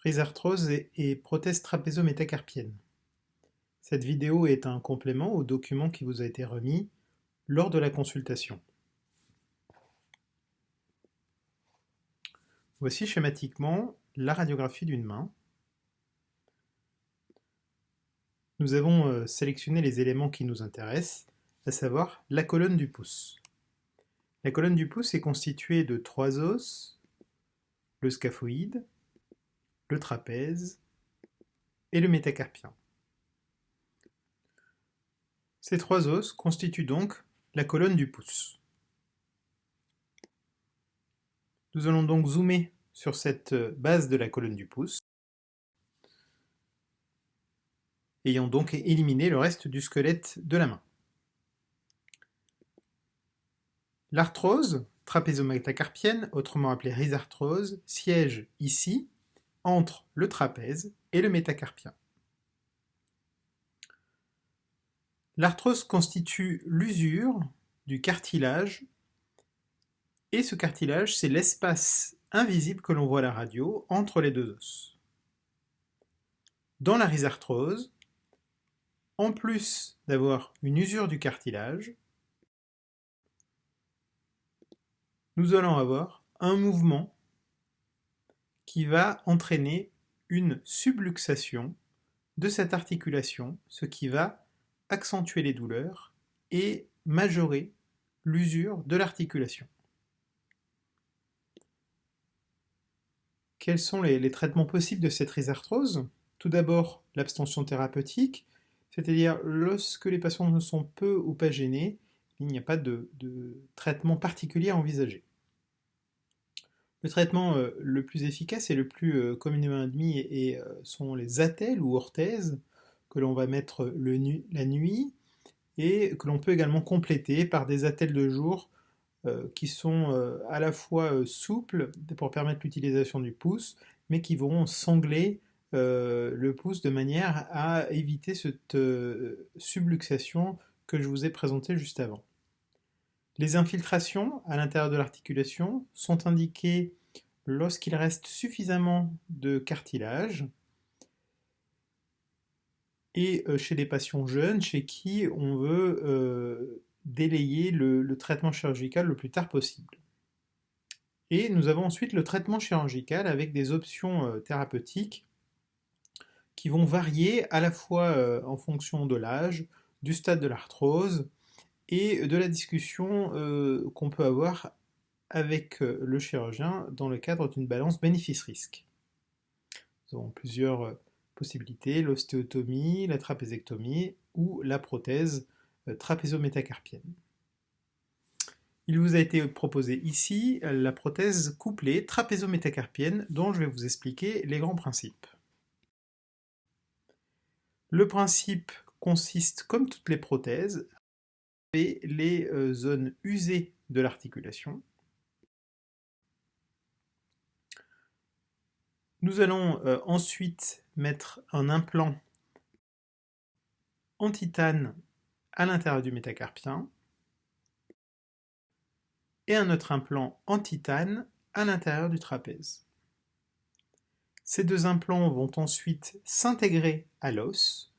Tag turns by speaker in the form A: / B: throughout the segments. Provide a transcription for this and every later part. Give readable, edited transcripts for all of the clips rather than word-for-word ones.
A: rhizarthrose et prothèse trapézo-métacarpienne. Cette vidéo est un complément au document qui vous a été remis lors de la consultation. Voici schématiquement la radiographie d'une main. Nous avons sélectionné les éléments qui nous intéressent, à savoir la colonne du pouce. La colonne du pouce est constituée de 3 os, le scaphoïde, le trapèze et le métacarpien. Ces 3 os constituent donc la colonne du pouce. Nous allons donc zoomer sur cette base de la colonne du pouce, ayant donc éliminé le reste du squelette de la main. L'arthrose trapézo-métacarpienne, autrement appelée rhizarthrose, siège ici, entre le trapèze et le métacarpien. L'arthrose constitue l'usure du cartilage, et ce cartilage, c'est l'espace invisible que l'on voit à la radio entre les deux os. Dans la rhizarthrose, en plus d'avoir une usure du cartilage, nous allons avoir un mouvement qui va entraîner une subluxation de cette articulation, ce qui va accentuer les douleurs et majorer l'usure de l'articulation. Quels sont les traitements possibles de cette rhizarthrose? Tout d'abord, l'abstention thérapeutique, c'est-à-dire lorsque les patients ne sont peu ou pas gênés, il n'y a pas de traitement particulier à envisager. Le traitement le plus efficace et le plus communément admis sont les attelles ou orthèses que l'on va mettre la nuit et que l'on peut également compléter par des attelles de jour qui sont à la fois souples pour permettre l'utilisation du pouce, mais qui vont sangler le pouce de manière à éviter cette subluxation que je vous ai présentée juste avant. Les infiltrations à l'intérieur de l'articulation sont indiquées lorsqu'il reste suffisamment de cartilage et chez les patients jeunes chez qui on veut délayer le traitement chirurgical le plus tard possible. Et nous avons ensuite le traitement chirurgical avec des options thérapeutiques qui vont varier à la fois en fonction de l'âge, du stade de l'arthrose et de la discussion qu'on peut avoir avec le chirurgien dans le cadre d'une balance bénéfice-risque. Nous avons plusieurs possibilités, l'ostéotomie, la trapézectomie ou la prothèse trapézo-métacarpienne. Il vous a été proposé ici la prothèse couplée trapézo-métacarpienne dont je vais vous expliquer les grands principes. Le principe consiste, comme toutes les prothèses, à enlever les zones usées de l'articulation. Nous allons ensuite mettre un implant en titane à l'intérieur du métacarpien et un autre implant en titane à l'intérieur du trapèze. Ces deux implants vont ensuite s'intégrer à l'os,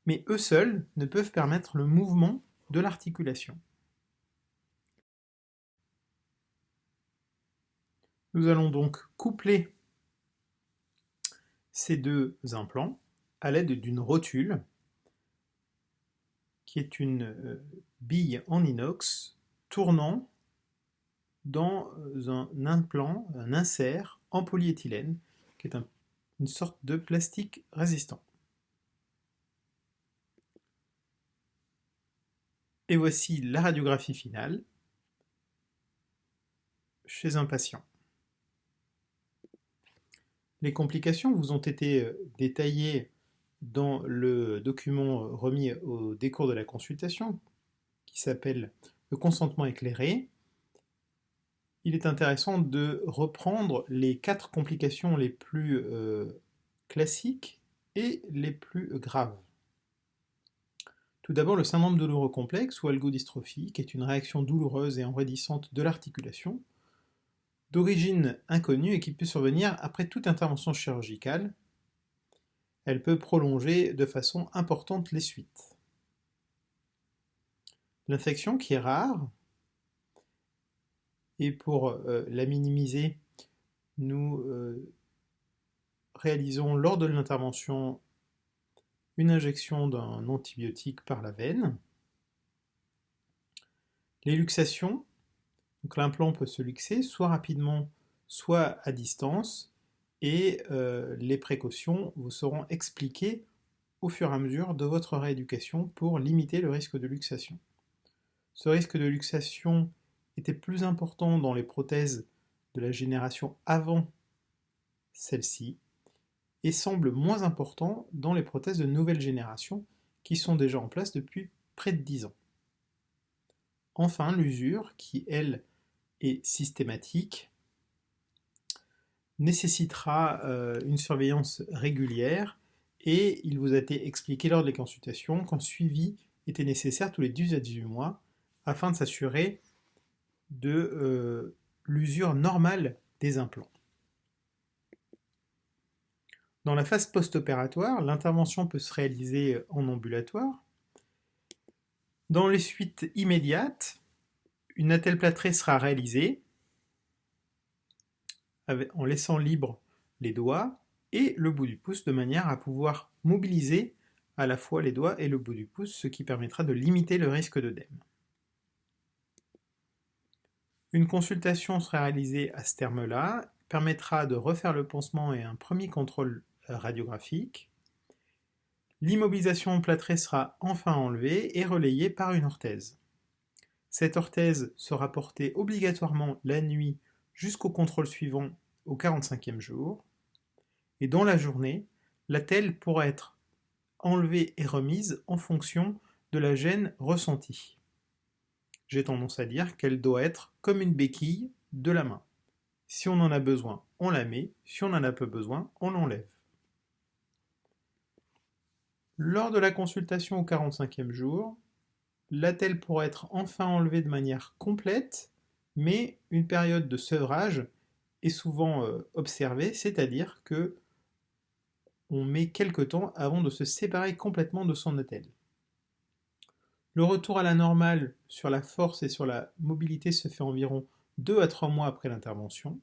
A: mais eux seuls ne peuvent permettre le mouvement de l'articulation. Nous allons donc coupler ces deux implants à l'aide d'une rotule qui est une bille en inox tournant dans un implant, un insert en polyéthylène qui est une sorte de plastique résistant. Et voici la radiographie finale chez un patient. Les complications vous ont été détaillées dans le document remis au décours de la consultation, qui s'appelle « Le consentement éclairé ». Il est intéressant de reprendre les 4 complications les plus classiques et les plus graves. Tout d'abord, le syndrome douloureux complexe ou algodystrophie, qui est une réaction douloureuse et enraidissante de l'articulation. d'origine inconnue et qui peut survenir après toute intervention chirurgicale. Elle peut prolonger de façon importante les suites. L'infection qui est rare, et pour la minimiser, nous réalisons lors de l'intervention une injection d'un antibiotique par la veine. Les luxations, donc l'implant peut se luxer soit rapidement, soit à distance, et les précautions vous seront expliquées au fur et à mesure de votre rééducation pour limiter le risque de luxation. Ce risque de luxation était plus important dans les prothèses de la génération avant celle-ci et semble moins important dans les prothèses de nouvelle génération qui sont déjà en place depuis près de 10 ans. Enfin, l'usure, qui elle est systématique, nécessitera une surveillance régulière et il vous a été expliqué lors des consultations qu'un suivi était nécessaire tous les 12 à 18 mois afin de s'assurer de l'usure normale des implants. Dans la phase post-opératoire, l'intervention peut se réaliser en ambulatoire. Dans les suites immédiates, une attelle plâtrée sera réalisée en laissant libre les doigts et le bout du pouce de manière à pouvoir mobiliser à la fois les doigts et le bout du pouce, ce qui permettra de limiter le risque d'œdème. Une consultation sera réalisée à ce terme-là, permettra de refaire le pansement et un premier contrôle radiographique. L'immobilisation plâtrée sera enfin enlevée et relayée par une orthèse. Cette orthèse sera portée obligatoirement la nuit jusqu'au contrôle suivant au 45e jour, et dans la journée, l'attelle pourra être enlevée et remise en fonction de la gêne ressentie. J'ai tendance à dire qu'elle doit être comme une béquille de la main. Si on en a besoin, on la met, si on en a peu besoin, on l'enlève. Lors de la consultation au 45e jour, l'attelle pourra être enfin enlevée de manière complète, mais une période de sevrage est souvent observée, c'est-à-dire que on met quelque temps avant de se séparer complètement de son attelle. Le retour à la normale sur la force et sur la mobilité se fait environ 2 à 3 mois après l'intervention.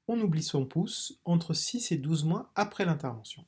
A: On oublie son pouce entre 6 et 12 mois après l'intervention.